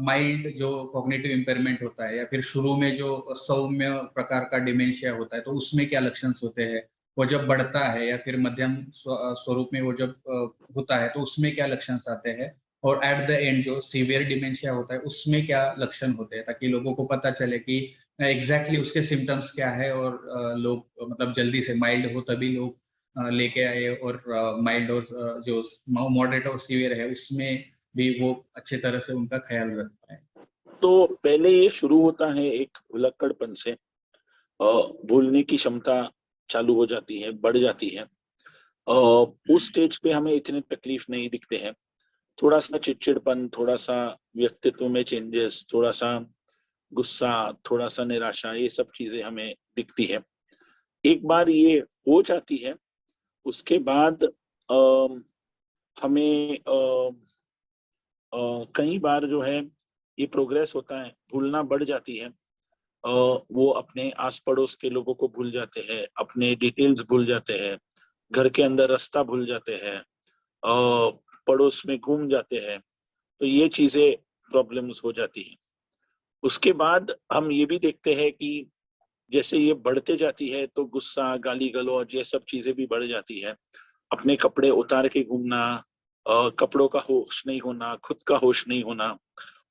Mild जो cognitive impairment होता है या फिर शुरू में जो सौम्य प्रकार का डिमेंशिया होता है, तो उसमें क्या लक्षण होते हैं, वो जब बढ़ता है या फिर मध्यम स्वरूप में वो जब होता है तो उसमें क्या लक्षण आते हैं, और एट द एंड जो सीवियर डिमेंशिया होता है उसमें क्या लक्षण होते हैं, ताकि लोगों को पता चले कि एग्जैक्टली उसके सिम्टम्स क्या है, और लोग मतलब जल्दी से, माइल्ड हो तभी लोग लेके आए, और माइल्ड और जो मॉडरेट और सीवियर है उसमें भी वो अच्छे तरह से उनका ख्याल रख पाए। तो पहले ये शुरू होता है एक भुलक्कड़पन से, भूलने की क्षमता चालू हो जाती है, बढ़ जाती है। उस स्टेज पे हमें इतने तकलीफ नहीं दिखते हैं। थोड़ा सा चिड़चिड़पन, थोड़ा सा व्यक्तित्व में चेंजेस, थोड़ा सा गुस्सा, थोड़ा सा निराशा, ये सब चीजें हमें दिखती है। एक बार ये हो जाती है, उसके बाद हमें कई बार जो है ये प्रोग्रेस होता है, भूलना बढ़ जाती है। वो अपने आस पड़ोस के लोगों को भूल जाते हैं, अपने डिटेल्स भूल जाते हैं, घर के अंदर रास्ता भूल जाते हैं, पड़ोस में घूम जाते हैं। तो ये चीजें प्रॉब्लम्स हो जाती हैं। उसके बाद हम ये भी देखते हैं कि जैसे ये बढ़ते जाती है तो गुस्सा, गाली गलौज, ये सब चीजें भी बढ़ जाती है। अपने कपड़े उतार के घूमना, कपड़ों का होश नहीं होना, खुद का होश नहीं होना,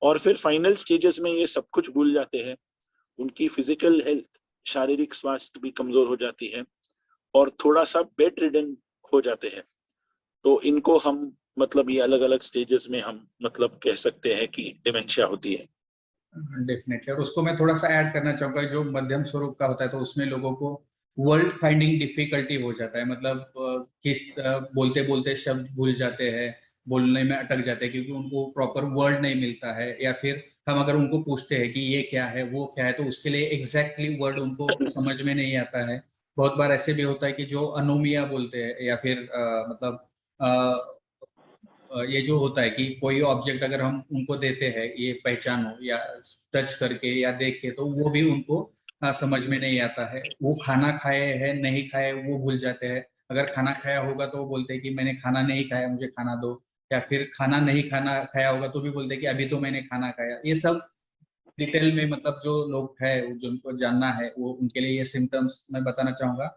और फिर फाइनल स्टेजेस में ये सब कुछ भूल जाते हैं। उनकी फिजिकल हेल्थ, शारीरिक स्वास्थ्य भी कमजोर हो जाती है और थोड़ा सा बेड रिडन हो जाते हैं। तो इनको हम मतलब ये अलग अलग स्टेजेस में हम मतलब कह सकते हैं कि डिमेंशिया होती है। डेफिनेटली, और उसको मैं थोड़ा सा ऐड करना चाहूंगा, जो मध्यम स्वरूप का होता है तो उसमें लोगों को वर्ड फाइंडिंग डिफिकल्टी हो जाता है, मतलब किस बोलते बोलते शब्द भूल जाते हैं, बोलने में अटक जाते हैं क्योंकि उनको प्रॉपर वर्ड नहीं मिलता है, या फिर हम अगर उनको पूछते हैं कि ये क्या है वो क्या है तो उसके लिए एग्जैक्टली वर्ड उनको समझ में नहीं आता है। बहुत बार ऐसे भी होता है कि जो अनोमिया बोलते हैं, या फिर मतलब ये जो होता है कि कोई ऑब्जेक्ट अगर हम उनको देते हैं, ये पहचानो या टच करके या देख के, तो वो भी उनको समझ में नहीं आता है। वो खाना खाए है नहीं खाए वो भूल जाते हैं। अगर खाना खाया होगा तो वो बोलते हैं कि मैंने खाना नहीं खाया, मुझे खाना दो, या फिर खाना नहीं खाना खाया होगा तो भी बोलते हैं कि अभी तो मैंने खाना खाया। ये सब डिटेल में मतलब जो लोग है जिनको जानना है वो, उनके लिए ये सिम्टम्स मैं बताना चाहूंगा।